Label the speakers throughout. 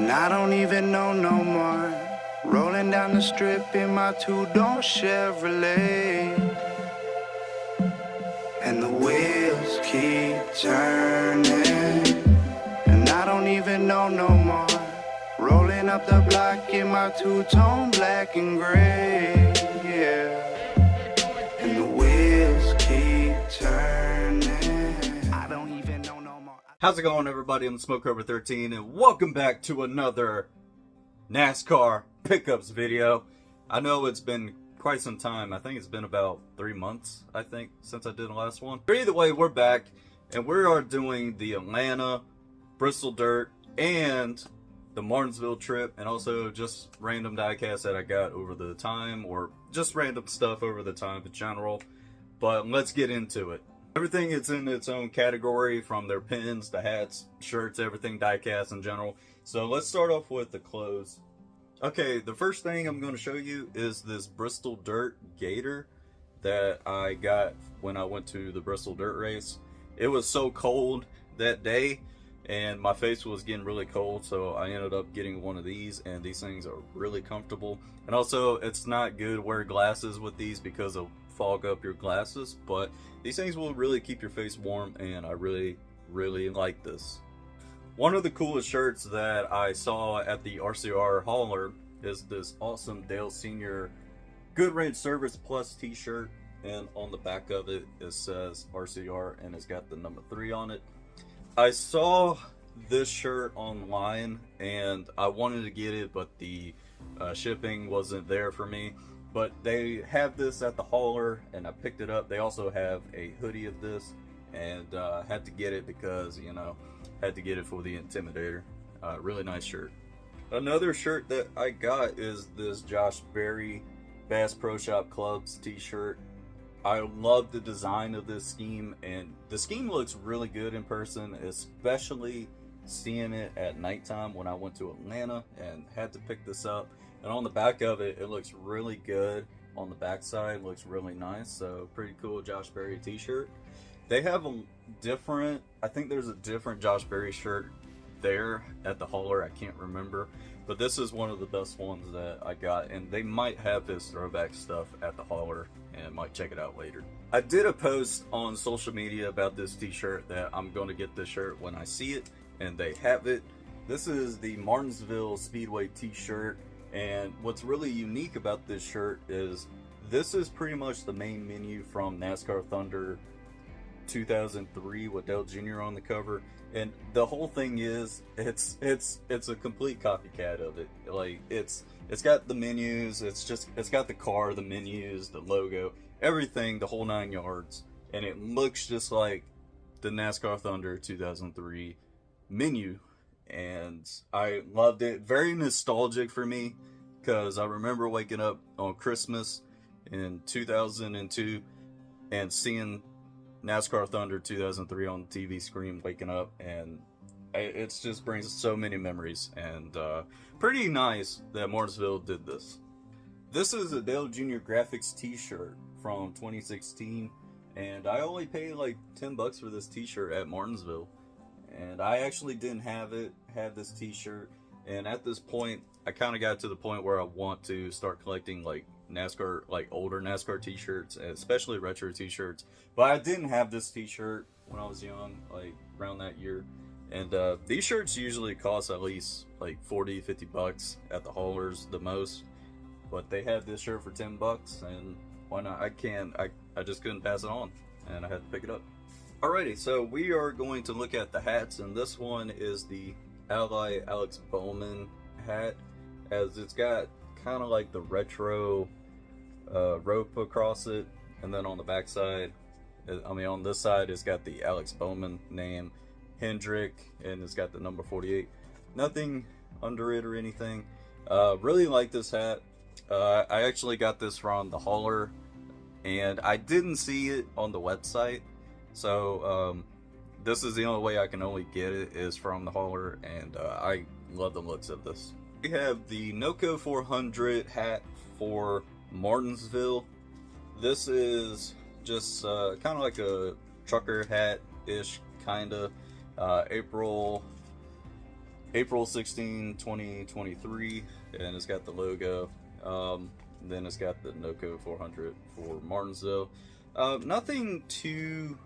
Speaker 1: And I don't even know no more. Rolling down the strip in my two-door Chevrolet. And the wheels keep turning. And I don't even know no more. Rolling up the block in my two-tone black and gray. Yeah. And the wheels keep turning. I don't even know no more.
Speaker 2: How's it going, everybody? I'm Smokeover13, and welcome back to another NASCAR pickups video. I know it's been quite some time. I think it's been about 3 months, I think, since I did the last one. But either way, we're back, and we are doing the Atlanta, Bristol Dirt, and the Martinsville trip, and also just random diecasts that I got over the time, or just random stuff over the time in general. But let's get into it. Everything is in its own category, from their pins, the hats, shirts, everything diecast in general. So let's start off with the clothes. Okay, the first thing I'm going to show you is this Bristol Dirt Gator that I got when I went to the Bristol Dirt race. It was so cold that day, and my face was getting really cold, so I ended up getting one of these, and these things are really comfortable. And also, it's not good to wear glasses with these because they'll fog up your glasses, but these things will really keep your face warm, and I really like this. One of the coolest shirts that I saw at the RCR hauler is this awesome Dale Sr. Good Range Service Plus t-shirt, and on the back of it, it says RCR, and it's got the number 3 on it. I saw this shirt online, and I wanted to get it, but the shipping wasn't there for me. But they have this at the hauler, and I picked it up. They also have a hoodie of this, and had to get it because, you know, had to get it for the Intimidator. Really nice shirt. Another shirt that I got is this Josh Berry Bass Pro Shop Clubs t-shirt. I love the design of this scheme, and the scheme looks really good in person, especially seeing it at nighttime when I went to Atlanta and had to pick this up. And on the back of it, it looks really good. On the back side, looks really nice. So pretty cool Josh Berry t-shirt. They have a different, I think there's a different Josh Berry shirt there at the hauler. I can't remember, but this is one of the best ones that I got, and they might have this throwback stuff at the hauler, and might check it out later. I did a post on social media about this t-shirt that I'm going to get this shirt when I see it, and they have it. This is the Martinsville Speedway t-shirt, and what's really unique about this shirt is this is pretty much the main menu from NASCAR Thunder 2003 with Dale Jr. on the cover, and the whole thing is it's a complete copycat of it. Like it's got the menus, it's got the car, the menus, the logo, everything, the whole 9 yards, and it looks just like the NASCAR Thunder 2003 menu, and I loved it. Very nostalgic for me, because I remember waking up on Christmas in 2002 and seeing NASCAR Thunder 2003 on the TV screen, waking up, and it just brings so many memories, and pretty nice that Martinsville did this. This is a Dale Jr. Graphics t-shirt from 2016, and I only paid like 10 bucks for this t-shirt at Martinsville, and I actually didn't have this t-shirt, and at this point I kind of got to the point where I want to start collecting like NASCAR, like older NASCAR t-shirts, especially retro t-shirts. But I didn't have this t-shirt when I was young, like around that year. And these shirts usually cost at least like 40-50 bucks at the haulers the most. But they had this shirt for 10 bucks, and why not? I just couldn't pass it on, and I had to pick it up. Alrighty, so we are going to look at the hats, and this one is the Ally Alex Bowman hat, as it's got kind of like the retro rope across it, and then on the back side, on this side, it's got the Alex Bowman name, Hendrick, and it's got the number 48. Nothing under it or anything. Really like this hat. I actually got this from the hauler, and I didn't see it on the website, so this is the only way I can only get it, is from the hauler, and I love the looks of this. We have the NOCO 400 hat for Martinsville. This is just kind of like a trucker hat-ish, kind of. April April 16, 2023, and it's got the logo. Then it's got the NOCO 400 for Martinsville. Nothing too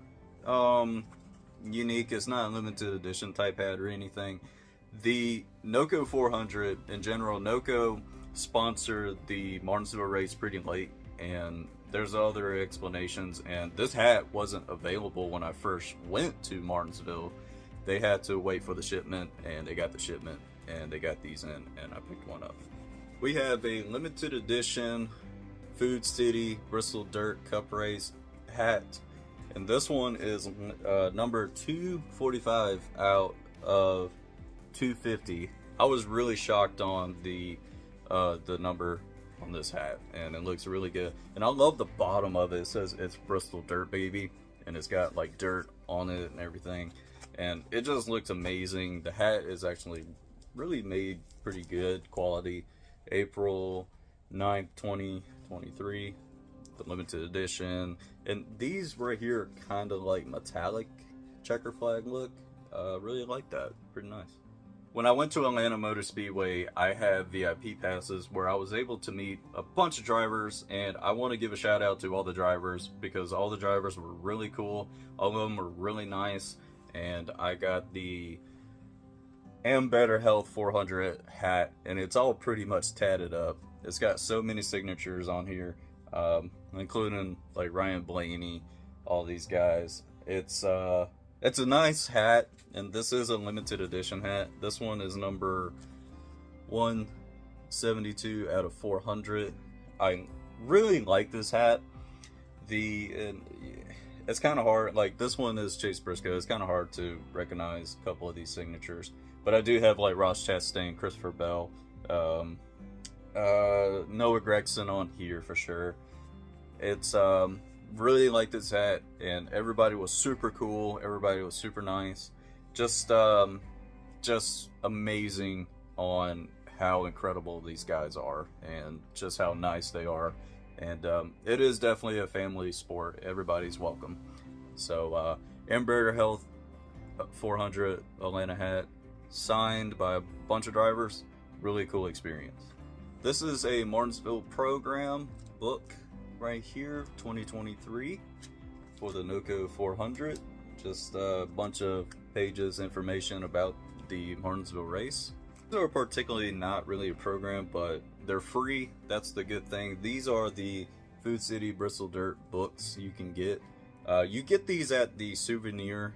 Speaker 2: unique. It's not a limited edition type hat or anything. The NOCO 400 in general, NOCO sponsored the Martinsville race pretty late, and there's other explanations, and this hat wasn't available when I first went to Martinsville. They had to wait for the shipment, and they got the shipment, and they got these in, and I picked one up. We have a limited edition Food City Bristol Dirt Cup Race hat, and this one is number 245 out of 250. I was really shocked on the number on this hat, and it looks really good. And I love the bottom of it. It says it's Bristol Dirt Baby, and it's got like dirt on it and everything, and it just looks amazing. The hat is actually really made pretty good quality. April 9th, 2023, the limited edition. And these right here are kind of like metallic checker flag look. Really like that. Pretty nice. When I went to Atlanta Motor Speedway, I had VIP passes where I was able to meet a bunch of drivers, and I want to give a shout out to all the drivers because all the drivers were really cool. All of them were really nice, and I got the Am Better Health 400 hat, and it's all pretty much tatted up. It's got so many signatures on here, including like Ryan Blaney, all these guys. It's a nice hat, and this is a limited edition hat. This one is number 172 out of 400. I really like this hat. It's kind of hard, like this one is Chase Briscoe. It's kind of hard to recognize a couple of these signatures, but I do have like Ross Chastain, Christopher Bell, Noah Gregson on here for sure. It's really like this hat, and everybody was super cool. Everybody was super nice. Just amazing on how incredible these guys are, and just how nice they are. And it is definitely a family sport. Everybody's welcome. So Amber Health 400 Atlanta hat, signed by a bunch of drivers. Really cool experience. This is a Martinsville program book right here, 2023, for the NOCO 400. Just a bunch of pages, information about the Martinsville race. These are particularly not really a program, but they're free. That's the good thing. These are the Food City Bristol Dirt books you can get. You get these at the souvenir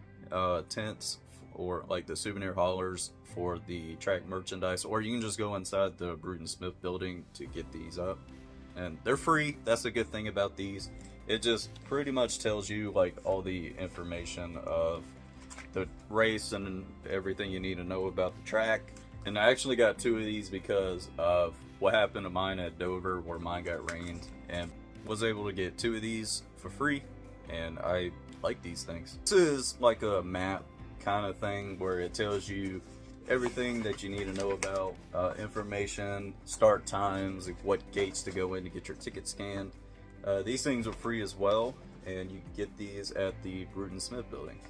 Speaker 2: tents, or like the souvenir haulers for the track merchandise, or you can just go inside the Bruton Smith building to get these up. And they're free. That's the good thing about these. It just pretty much tells you like all the information of the race and everything you need to know about the track. And I actually got two of these because of what happened to mine at Dover, where mine got rained, and was able to get two of these for free, and I like these things. This is like a map kind of thing where it tells you everything that you need to know about information, start times, like what gates to go in to get your ticket scanned. These things are free as well, and you can get these at the Bruton Smith building.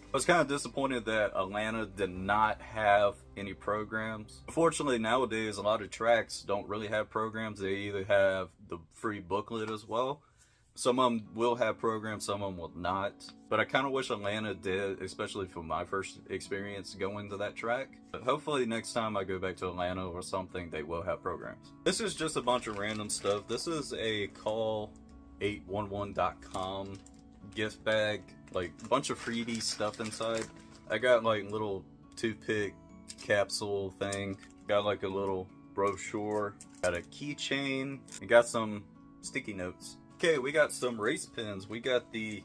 Speaker 2: I was kind of disappointed that Atlanta did not have any programs. Unfortunately, nowadays a lot of tracks don't really have programs. They either have the free booklet as well. Some of them will have programs, some of them will not. But I kind of wish Atlanta did, especially for my first experience going to that track. But hopefully next time I go back to Atlanta or something, they will have programs. This is just a bunch of random stuff. This is a call811.com gift bag, like a bunch of freebies stuff inside. I got like little toothpick capsule thing, got like a little brochure, got a keychain, and got some sticky notes. Okay, we got some race pins. We got the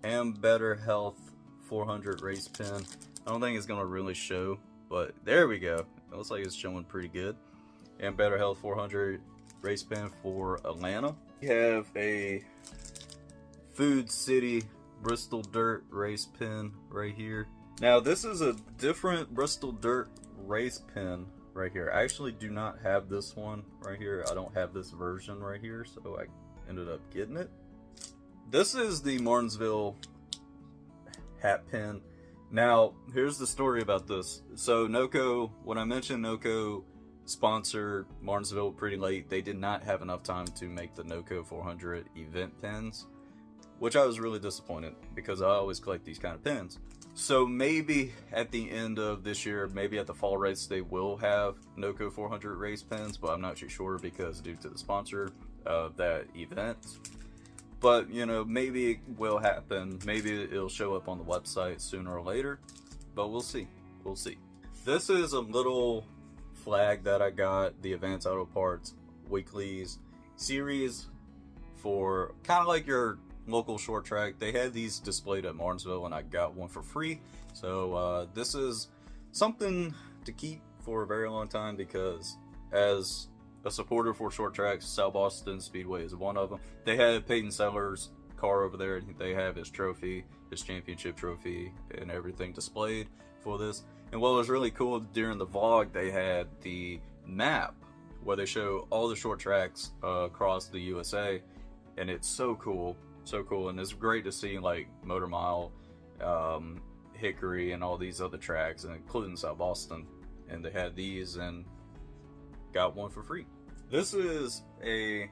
Speaker 2: Am Better Health 400 race pin. I don't think it's gonna really show, but there we go. It looks like it's showing pretty good. Am Better Health 400 race pin for Atlanta. We have a Food City Bristol Dirt race pin right here. Now this is a different Bristol Dirt race pin right here. I actually do not have this one right here. I don't have this version right here, so I ended up getting it. This is the Martinsville hat pin. Now, here's the story about this. So NOCO, when I mentioned NOCO sponsored Martinsville pretty late, they did not have enough time to make the NOCO 400 event pins, which I was really disappointed because I always collect these kind of pins. So maybe at the end of this year, maybe at the fall race, they will have NOCO 400 race pins, but I'm not too sure because due to the sponsor of that event. But, you know, maybe it will happen. Maybe it'll show up on the website sooner or later, but we'll see. We'll see. This is a little flag that I got, the Advanced Auto Parts Weeklies series for kind of like your local short track. They had these displayed at Martinsville and I got one for free. So this is something to keep for a very long time because as a supporter for short tracks, South Boston Speedway is one of them. They had Peyton Seller's car over there. They have his trophy, his championship trophy and everything displayed for this. And what was really cool during the vlog, they had the map where they show all the short tracks across the USA, and it's so cool. So cool, and it's great to see like Motor Mile, Hickory, and all these other tracks, including South Boston. And they had these, and got one for free. This is a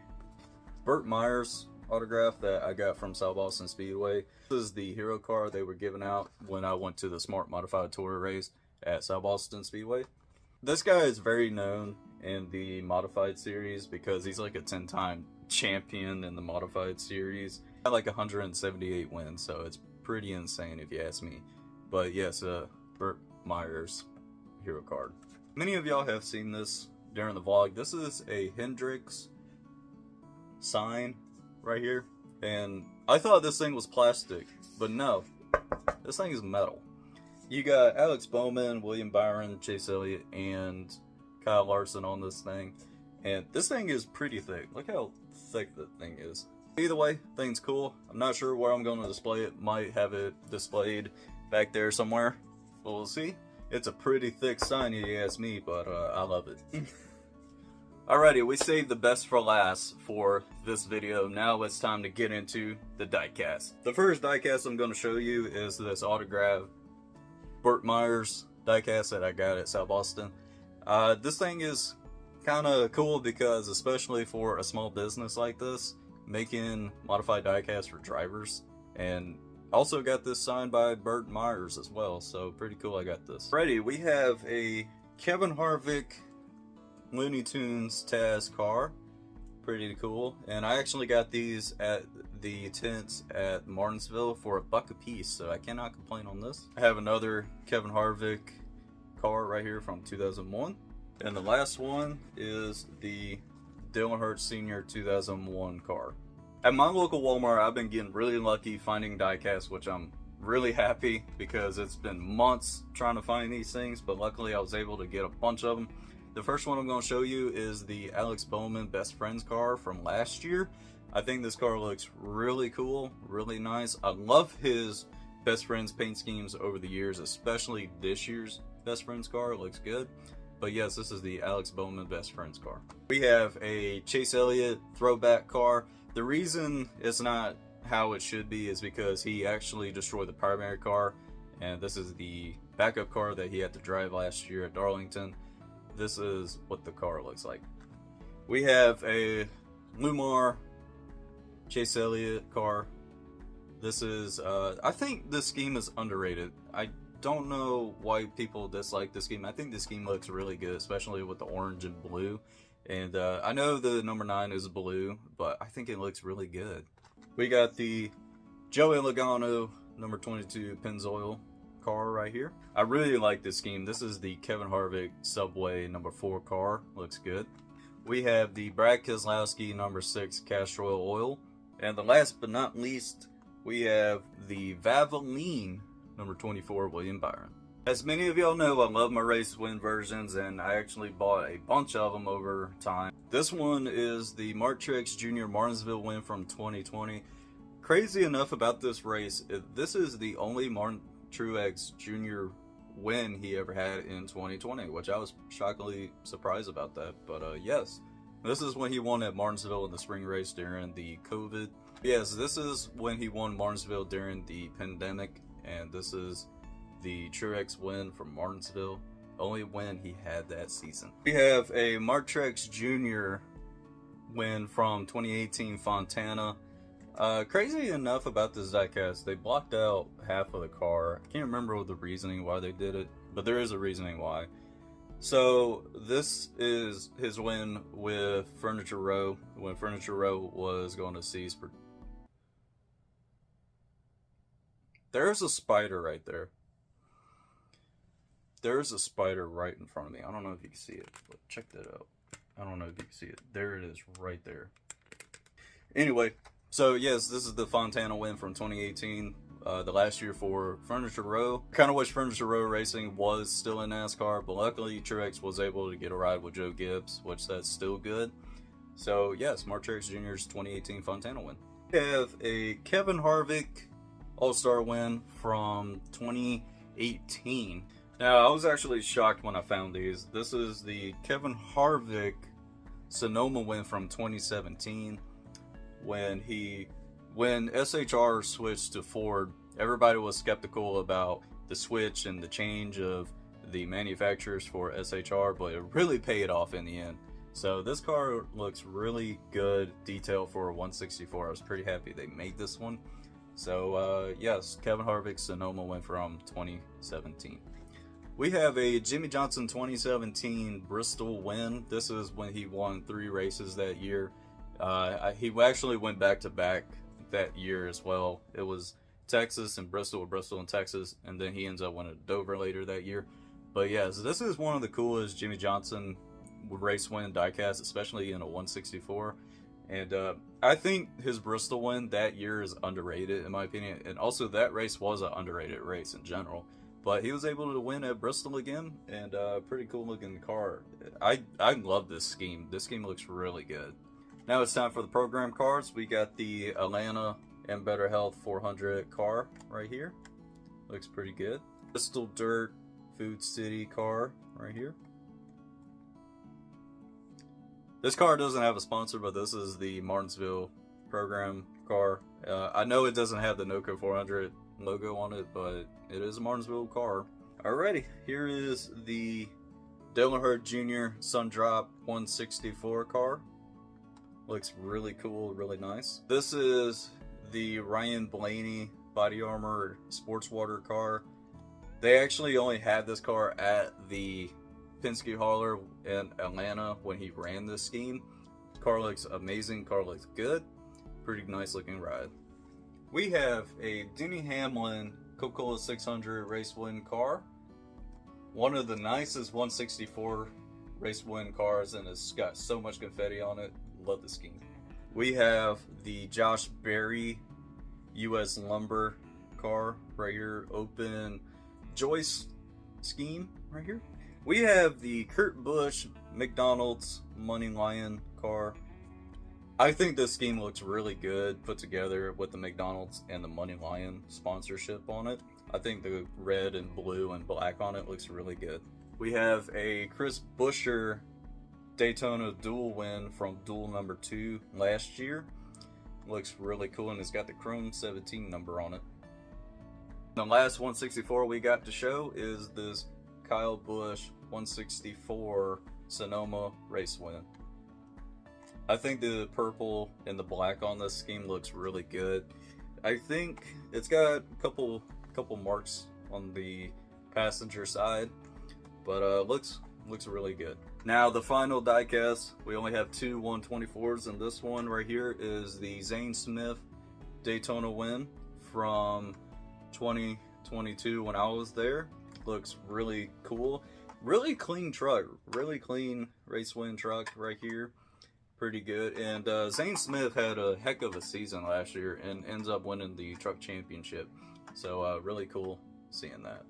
Speaker 2: Burt Myers autograph that I got from South Boston Speedway. This is the hero car they were giving out when I went to the Smart Modified Tour race at South Boston Speedway. This guy is very known in the Modified series because he's like a 10-time champion in the Modified series. Got like 178 wins, so it's pretty insane if you ask me. But yes, Burt Myers hero card. Many of y'all have seen this during the vlog. This is a Hendrix sign right here, and I thought this thing was plastic, but no, this thing is metal. You got Alex Bowman, William Byron, Chase Elliott, and Kyle Larson on this thing, and this thing is pretty thick. Look how thick the thing is. Either way, thing's cool. I'm not sure where I'm going to display it. Might have it displayed back there somewhere, but we'll see. It's a pretty thick sign if you ask me, but I love it. Alrighty, we saved the best for last for this video. Now it's time to get into the diecast. The first diecast I'm going to show you is this autograph Burt Myers diecast that I got at South Boston. This thing is kind of cool because, especially for a small business like this, making modified diecasts for drivers, and also got this signed by Burt Myers as well, so pretty cool I got this. Ready, we have a Kevin Harvick Looney Tunes Taz car. Pretty cool, and I actually got these at the tents at Martinsville for $1 a piece, so I cannot complain on this. I have another Kevin Harvick car right here from 2001, and the last one is the Dale Earnhardt Sr. 2001 car. At my local Walmart, I've been getting really lucky finding diecasts, which I'm really happy because it's been months trying to find these things, but luckily I was able to get a bunch of them. The first one I'm going to show you is the Alex Bowman Best Friends car from last year. I think this car looks really cool, really nice. I love his Best Friends paint schemes over the years, especially this year's Best Friends car. It looks good. But yes, this is the Alex Bowman Best Friends car. We have a Chase Elliott throwback car. The reason it's not how it should be is because he actually destroyed the primary car, and this is the backup car that he had to drive last year at Darlington. This is what the car looks like. We have a Lumar Chase Elliott car. This is, I think this scheme is underrated. I don't know why people dislike this scheme. I think this scheme looks really good, especially with the orange and blue. And I know the number 9 is blue, but I think it looks really good. We got the Joey Logano number 22 Pennzoil car right here. I really like this scheme. This is the Kevin Harvick Subway number 4 car. Looks good. We have the Brad Keselowski number 6 Castrol Oil. And the last but not least, we have the Valvoline number 24 William Byron. As many of y'all know, I love my race win versions, and I actually bought a bunch of them over time. This one is the Mark Truex Jr. Martinsville win from 2020. Crazy enough about this race, this is the only Martin Truex Jr. win he ever had in 2020, which I was shockingly surprised about that. But yes, this is when he won at Martinsville in the spring race during the COVID. Yes, this is when he won Martinsville during the pandemic, and this is the Truex win from Martinsville. Only win he had that season. We have a Martrex Jr. win from 2018 Fontana. Crazy enough about this diecast, they blocked out half of the car. I can't remember the reasoning why they did it, but there is a reasoning why. So this is his win with Furniture Row, when Furniture Row was going to cease. There's a spider right there. There's a spider right in front of me. I don't know if you can see it, but check that out. I don't know if you can see it. There it is right there. Anyway, so yes, this is the Fontana win from 2018. The last year for Furniture Row. Kind of wish Furniture Row Racing was still in NASCAR, but luckily Truex was able to get a ride with Joe Gibbs, which that's still good. So yes, Martrex Jr.'s 2018 Fontana win. We have a Kevin Harvick All-Star win from 2018. Now, I was actually shocked when I found these. This is the Kevin Harvick Sonoma win from 2017. When SHR switched to Ford, everybody was skeptical about the switch and the change of the manufacturers for SHR, but it really paid off in the end. So this car looks really good detail for a 164. I was pretty happy they made this one. So yes, Kevin Harvick Sonoma win from 2017. We have a Jimmy Johnson 2017 Bristol win. This is when he won 3 races that year. He actually went back-to-back that year as well. It was Texas and Bristol, or Bristol and Texas, and then he ends up winning Dover later that year. But yes, this is one of the coolest Jimmy Johnson race win diecast, especially in a 164. And I think his Bristol win that year is underrated in my opinion, and also that race was an underrated race in general. But he was able to win at Bristol again, and pretty cool looking car. I love this scheme. This scheme looks really good. Now it's time for the program cars. We got the Atlanta and Better Health 400 car right here. Looks pretty good. Bristol Dirt Food City car right here. This car doesn't have a sponsor, but this is the Martinsville program car. I know it doesn't have the NOCO 400 logo on it, but it is a Martinsville car. Alrighty, here is the Dale Earnhardt Jr. Sundrop 164 car. Looks really cool, really nice. This is the Ryan Blaney Body Armor Sports Water car. They actually only had this car at the Penske hauler in Atlanta when he ran this scheme. Car looks amazing, car looks good. Pretty nice looking ride. We have a Denny Hamlin Coca-Cola 600 race win car. One of the nicest 164 race win cars, and it's got so much confetti on it. Love the scheme. We have the Josh Berry US Lumber car right here, open joist scheme right here. We have the Kurt Busch McDonald's Money Lion car. I think this scheme looks really good put together with the McDonald's and the Money Lion sponsorship on it. I think the red and blue and black on it looks really good. We have a Chris Buescher Daytona dual win from dual number 2 last year. Looks really cool, and it's got the chrome 17 number on it. The last 164 we got to show is this Kyle Busch 164 Sonoma race win. I think the purple and the black on this scheme looks really good. I think it's got a couple marks on the passenger side, but looks really good. Now the final diecast, we only have 2 124s, and this one right here is the Zane Smith Daytona win from 2022 when I was there. Looks really cool. Really clean truck. Really clean race win truck right here. Pretty good. And Zane Smith had a heck of a season last year and ends up winning the truck championship. So really cool seeing that.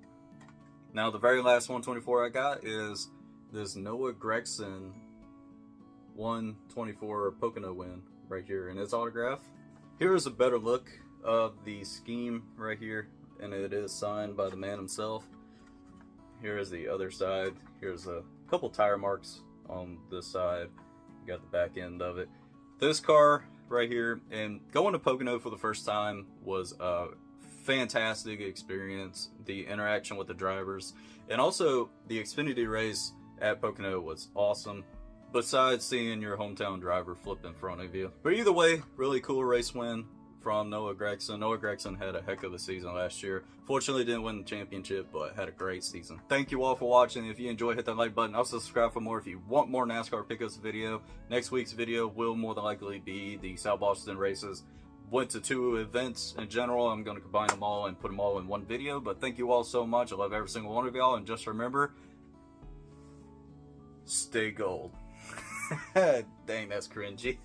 Speaker 2: Now the very last 124 I got is this Noah Gragson 124 Pocono win right here, and it's autograph. Here is a better look of the scheme right here, and it is signed by the man himself. Here is the other side. Here's a couple tire marks on this side. You got the back end of it. This car right here, and going to Pocono for the first time was a fantastic experience. The interaction with the drivers, and also the Xfinity race at Pocono was awesome, besides seeing your hometown driver flip in front of you. But either way, really cool race win from Noah Gragson. Noah Gragson had a heck of a season last year. Fortunately, didn't win the championship, but had a great season. Thank you all for watching. If you enjoyed, hit that like button. Also, subscribe for more if you want more NASCAR pickups video. Next week's video will more than likely be the South Boston races. Went to 2 events in general. I'm going to combine them all and put them all in one video. But thank you all so much. I love every single one of y'all. And just remember, stay gold. Dang, that's cringy.